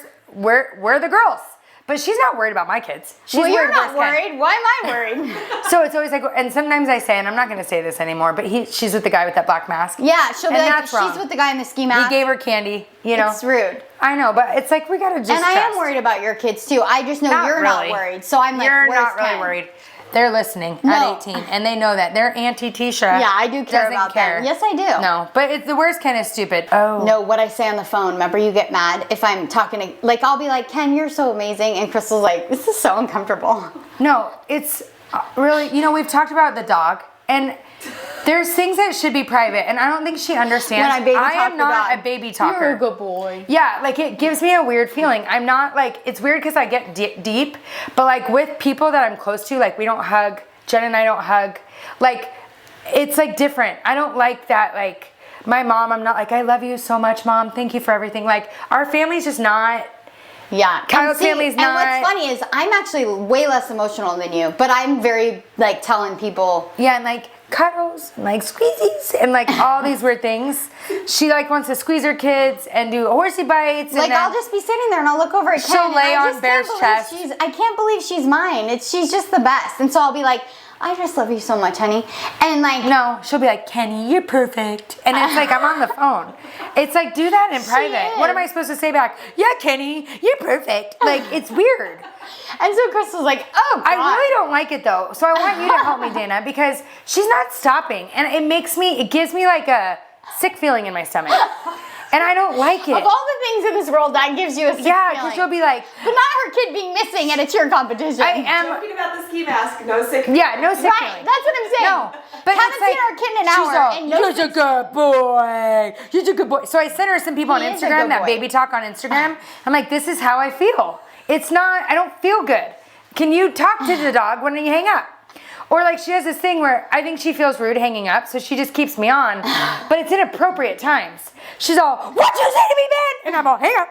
are the girls? But she's not worried about my kids. She's well, you're worried not where's worried. Ken. Why am I worried? So it's always like, and sometimes I say, and I'm not going to say this anymore, but she's with the guy with that black mask. Yeah, she'll be And like, that's wrong. she's with the guy in the ski mask. He gave her candy, you know. It's rude. I know, but it's like we got to just And I am trust. worried about your kids too. I just know you're not worried. So I'm like, you're where's not really Ken? worried. They're listening No. at 18, and they know that. They're anti-Teisha. Yeah, I do care doesn't about care. them. Yes, I do. No, but it's the worst Ken is stupid. Oh. No, what I say on the phone, remember you get mad if I'm talking to, like I'll be like, Ken, you're so amazing. And Crystal's like, this is so uncomfortable. No, it's really, we've talked about the dog, and there's things that should be private, and I don't think she understands. When I baby talk am the not dog. a baby talker. You're a good boy. Yeah, like it gives me a weird feeling. I'm not like, it's weird because I get deep, but like with people that I'm close to, like we don't hug, Jen and I don't hug, like it's like different. I don't like that, like my mom, I'm not like, I love you so much, Mom, thank you for everything. Like our family's just not. Yeah. Kyle's family's not. And what's funny is I'm actually way less emotional than you, but I'm very like telling people. Yeah, and like cuddles, and like squeezies, and like all these weird things. She like wants to squeeze her kids and do horsey bites. Like and then I'll just be sitting there and I'll look over at Ken. she'll lay and I on just Bear's can't chest. believe I can't believe she's mine. She's just the best. And so I'll be like, I just love you so much, honey. And like, No, she'll be like, Kenny, you're perfect. And it's like, I'm on the phone. It's like, do that in private. What am I supposed to say back? Yeah, Kenny, you're perfect. Like, it's weird. and so Crystal's like, oh, God. I really don't like it though. So I want you to help me, Dana, because she's not stopping. And it gives me like a sick feeling in my stomach. And I don't like it. Of all the things in this world, that gives you a sick Yeah, feeling. because you'll be like, But not her kid being missing at a cheer competition. I am. Joking about the ski mask, no sick. Yeah, no sick Right, feeling. that's what I'm saying. No, but haven't it's seen like, our kid in an she's hour. all, and no you're a good boy. You're a good boy. So I sent her some people on He is a Instagram, good that boy. baby talk on Instagram. I'm like, this is how I feel. It's not, I don't feel good. Can you talk to the dog when you hang up? Or like she has this thing where I think she feels rude hanging up, so she just keeps me on. But it's inappropriate times. She's all, what'd you say to me, Ben? And I'm all, hang up.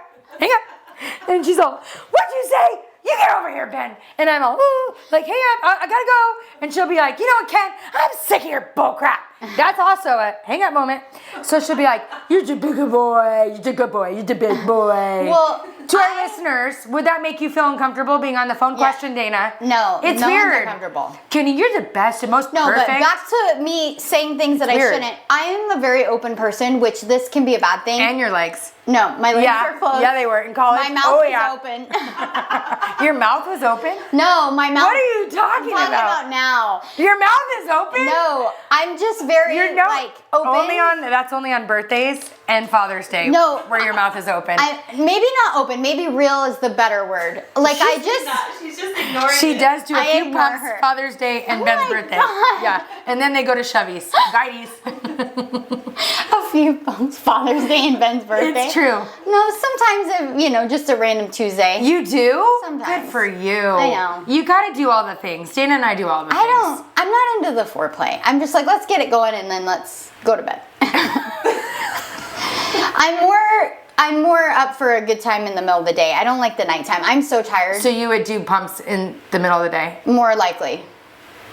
And she's all, what'd you say? You get over here, Ben. And I'm all, ooh, like, hang up, I gotta go. And she'll be like, you know what, Ken? I'm sick of your bull crap. That's also a hang up moment. So she'll be like, you're the bigger boy, you're the good boy, you're the big boy. Well, to our listeners, would that make you feel uncomfortable being on the phone? Question, Dana. No, It's no one's weird. uncomfortable. Kenny, you're the best and most No, perfect. but back to me saying things that I weird. shouldn't. I am a very open person, which this can be a bad thing. And your legs. No, my legs are closed. Yeah, they were in college. My mouth is yeah. open. Your mouth was open? No, my mouth. What are you talking I'm talking about? about now. Your mouth is open? No, I'm just very like open. That's only on birthdays and Father's Day. No, where your mouth is open. Maybe not open. Maybe real is the better word. Like She's just ignoring She it. does do a I few ignore pumps her. Father's Day and Oh Ben's my birthday. God. Yeah, and then they go to Shovies. Guides. a few bumps Father's Day and Ben's birthday. It's true. No, sometimes just a random Tuesday. You do? Sometimes. Good for you. I know. You got to do all the things. Dana and I do all the things. I'm not into the foreplay. I'm just like, let's get it going and then let's go to bed. I'm more up for a good time in the middle of the day. I don't like the nighttime. I'm so tired. So you would do pumps in the middle of the day? More likely.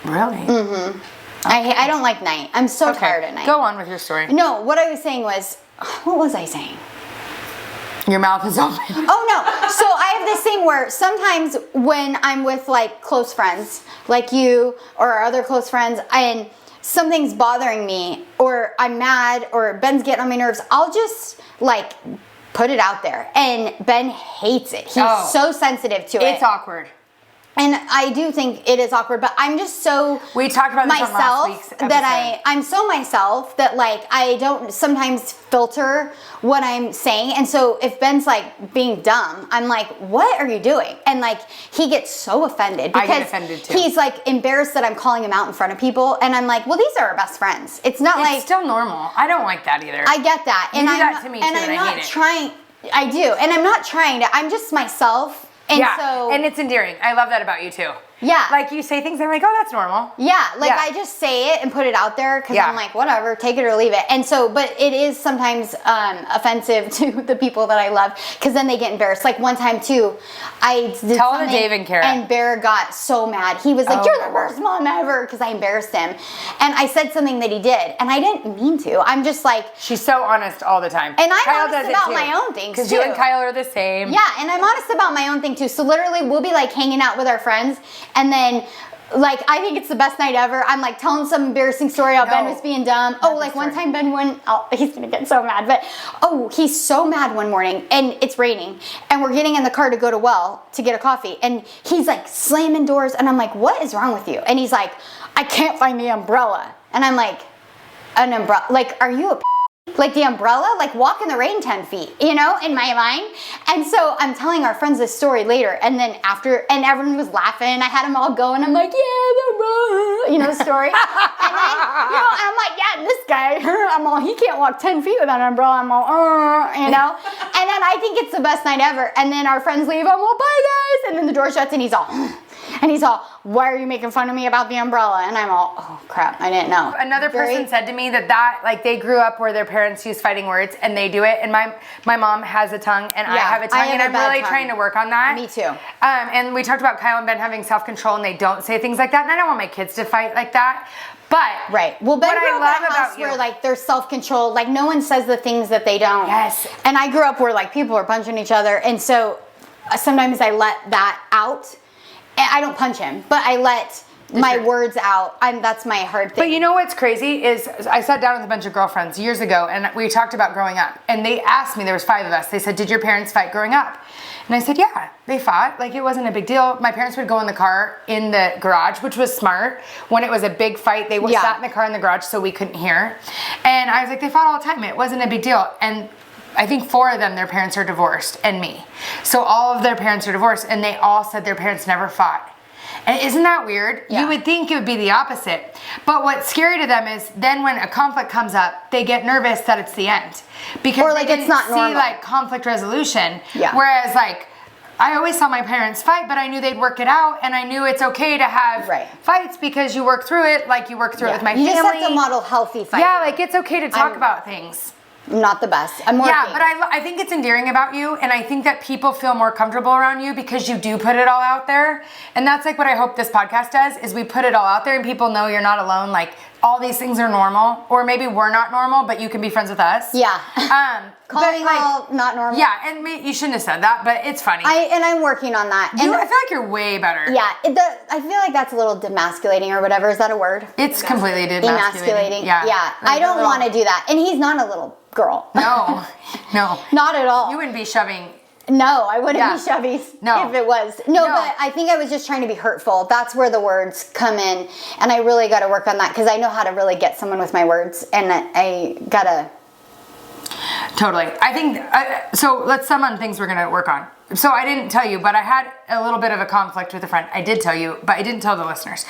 Really? Mm-hmm. I don't like night. I'm so tired at night. Go on with your story. No, what I was saying was, what was I saying? Your mouth is open. Oh no. So I have this thing where sometimes when I'm with like close friends, like you or our other close friends, and something's bothering me or I'm mad or Ben's getting on my nerves, I'll just like put it out there. And Ben hates it. He's so sensitive to it. It's awkward. And I do think it is awkward, but I'm just so we talked about this on last week's episode. that I'm so myself that like I don't sometimes filter what I'm saying. And so if Ben's like being dumb, I'm like, what are you doing? And like he gets so offended because I get offended too. He's like embarrassed that I'm calling him out in front of people. And I'm like, well, these are our best friends. It's not like it's still normal. I don't like that either. I get that. You And do I'm that not, to me and too, I'm and I not hate it. trying. I do, and I'm not trying to. I'm just myself. And so, and it's endearing. I love that about you too. Yeah. Like you say things, I'm like, oh, that's normal. Yeah, like Yeah. I just say it and put it out there because Yeah. I'm like, whatever, take it or leave it. And so, but it is sometimes offensive to the people that I love because then they get embarrassed. Like one time too, I did Tell the something Dave and Kara. and Bear got so mad. He was like, Oh. you're the worst mom ever because I embarrassed him. And I said something that he did and I didn't mean to. I'm just like, She's so honest all the time. And I'm Kyle honest does it about too. my own things, Because you too. and Kyle are the same. yeah, and I'm honest about my own thing too. So literally we'll be like hanging out with our friends and then like I think it's the best night ever. I'm like telling some embarrassing story how Ben was being dumb. Oh, like one time Ben went, he's gonna get so mad, but he's so mad one morning and it's raining and we're getting in the car to go to Well to get a coffee and he's like slamming doors and I'm like, what is wrong with you? And he's like, I can't find the umbrella. And I'm like, an umbrella? Like, are you a like the umbrella, like walk in the rain 10 feet, in my mind. And so I'm telling our friends this story later. And then and everyone was laughing. I had them all going. I'm like, yeah, the umbrella, story. And then, I'm like, yeah, this guy, he can't walk 10 feet without an umbrella. I'm all, And then I think it's the best night ever. And then our friends leave. I'm all, bye guys. And then the door shuts and he's all, why are you making fun of me about the umbrella? And I'm all, oh crap, I didn't know. Another person said to me that like they grew up where their parents use fighting words and they do it. And my mom has a tongue and I have a tongue and I'm really trying to work on that. Me too. And we talked about Kyle and Ben having self-control and they don't say things like that. And I don't want my kids to fight like that. But right. Well, Ben what grew I up love in a house about you, where like there's self-control. Like no one says the things that they don't. Yes. And I grew up where like people are punching each other, and so sometimes I let that out. And I don't punch him, but I let my words out. That's my hard thing. But you know what's crazy is I sat down with a bunch of girlfriends years ago and we talked about growing up. And they asked me, there was 5 of us, they said, did your parents fight growing up? And I said, yeah, they fought. Like, it wasn't a big deal. My parents would go in the car in the garage, which was smart. When it was a big fight, they sat in the car in the garage so we couldn't hear. And I was like, they fought all the time. It wasn't a big deal. And I think 4 of them, their parents are divorced, and me. So all of their parents are divorced, and they all said their parents never fought. And isn't that weird? Yeah. You would think it would be the opposite. But what's scary to them is then when a conflict comes up, they get nervous that it's the end. Because or like they didn't it's not normal. see like conflict resolution. Yeah. Whereas like, I always saw my parents fight, but I knew they'd work it out, and I knew it's okay to have fights because you work through it like you work through it with my family. You just have to model healthy fighting. Yeah, like it's okay to talk about things. Not the best. I'm working. Yeah, but I think it's endearing about you, and I think that people feel more comfortable around you because you do put it all out there. And that's like what I hope this podcast does, is we put it all out there and people know you're not alone. Like, all these things are normal, or maybe we're not normal, but you can be friends with us. Yeah. Calling like, all not normal. Yeah, and you shouldn't have said that, but it's funny. I'm working on that. I feel like you're way better. Yeah, I feel like that's a little demasculating or whatever. Is that a word? It's completely demasculating. Yeah. Like I don't want to do that. And he's not a little girl. No. Not at all. You wouldn't be shoving. No, I wouldn't be shovies if it was. No, but I think I was just trying to be hurtful. That's where the words come in. And I really got to work on that because I know how to really get someone with my words. And I got to... Totally. I think, so let's sum on things we're going to work on. So I didn't tell you, but I had a little bit of a conflict with a friend. I did tell you, but I didn't tell the listeners.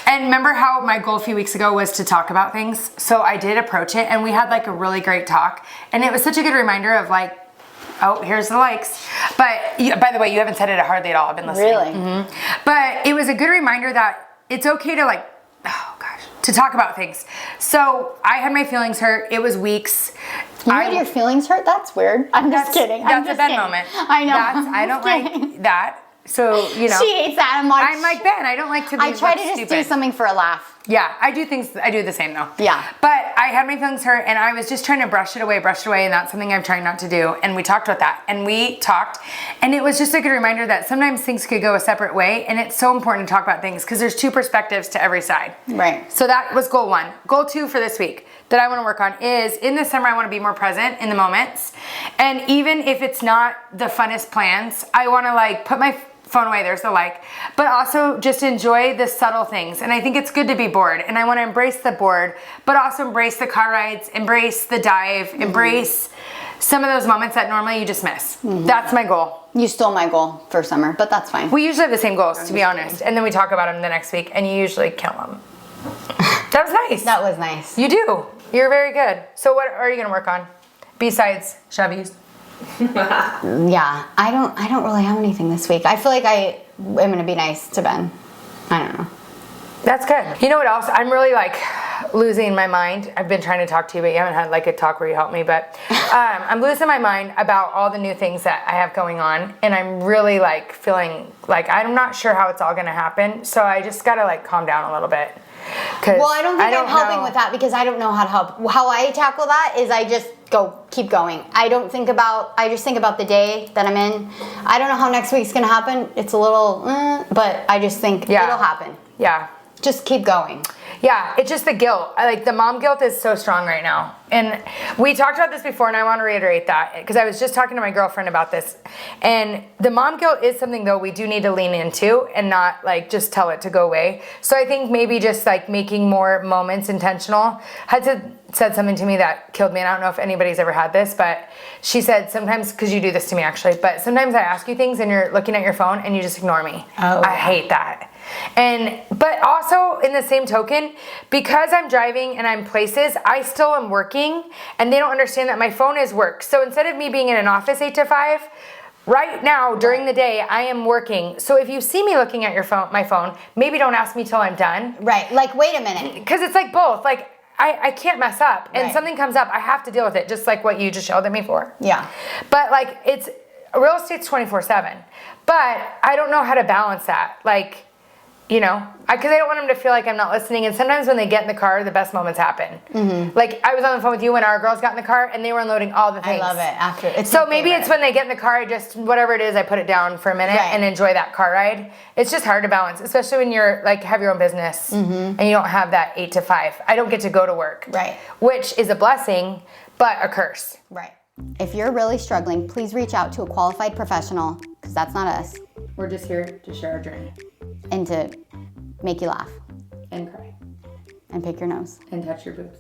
And remember how my goal a few weeks ago was to talk about things? So I did approach it, and we had like a really great talk. And it was such a good reminder of like, oh, here's the likes. But by the way, you haven't said it hardly at all. I've been listening. Really? Mm-hmm. But it was a good reminder that it's okay to like, to talk about things. So I had my feelings hurt. It was weeks. You had your feelings hurt? That's weird. I'm just kidding. That's a Ben moment. I know. I don't like that. So, you know. She hates that. I'm like Ben. I don't like to be I try to just stupid. do something for a laugh. Yeah, I do the same though. Yeah. But I had my feelings hurt and I was just trying to brush it away, and that's something I'm trying not to do. And we talked about that. And we talked, and it was just a good reminder that sometimes things could go a separate way, and it's so important to talk about things because there's 2 perspectives to every side. Right. So that was goal 1. Goal 2 for this week that I want to work on is in the summer I want to be more present in the moments. And even if it's not the funnest plans, I want to like put my phone away, there's the like, but also just enjoy the subtle things. And I think it's good to be bored, and I want to embrace the bored, but also embrace the car rides, embrace the dive, embrace some of those moments that normally you just miss. That's my goal. You stole my goal for summer, but that's fine. We usually have the same goals, to be honest, and then we talk about them the next week, and you usually kill them. That was nice. That was nice. You do. You're very good. So what are you going to work on besides Shovies? Yeah, I don't really have anything this week. I feel like I am going to be nice to Ben. I don't know. That's good. You know what else? I'm really like losing my mind. I've been trying to talk to you, but you haven't had like a talk where you help me. But I'm losing my mind about all the new things that I have going on, and I'm really like feeling like I'm not sure how it's all going to happen. So I just got to like calm down a little bit. Well, I don't think I'm helping with that because I don't know how to help. How I tackle that is I just keep going. I just think about the day that I'm in. I don't know how next week's going to happen. It's a little, but I just think it'll happen. Yeah. Just keep going. Yeah, it's just the guilt. Like the mom guilt is so strong right now. And we talked about this before, and I want to reiterate that because I was just talking to my girlfriend about this. And the mom guilt is something though we do need to lean into and not like just tell it to go away. So I think maybe just like making more moments intentional. Hudson said something to me that killed me, and I don't know if anybody's ever had this, but she said sometimes, because you do this to me actually, but sometimes I ask you things and you're looking at your phone and you just ignore me. Oh. I hate that. But also in the same token, because I'm driving and I'm places, I still am working, and they don't understand that my phone is work. So instead of me being in an office 8 to 5, right now during the day I am working. So if you see me looking at my phone, maybe don't ask me till I'm done. Right. Like, wait a minute. Because it's like both. Like I can't mess up, and something comes up, I have to deal with it, just like what you just yelled at me for. Yeah. But like real estate's 24/7, but I don't know how to balance that. Like, you know, because I don't want them to feel like I'm not listening. And sometimes when they get in the car, the best moments happen. Like I was on the phone with you when our girls got in the car and they were unloading all the things. I love it. After it's so my maybe favorite. it's when they get in the car, I just whatever it is, I put it down for a minute and enjoy that car ride. It's just hard to balance, especially when you're like have your own business and you don't have that 8 to 5. I don't get to go to work, which is a blessing, but a curse. Right. If you're really struggling, please reach out to a qualified professional because that's not us. We're just here to share our journey And to make you laugh and cry and pick your nose. and touch your boobs.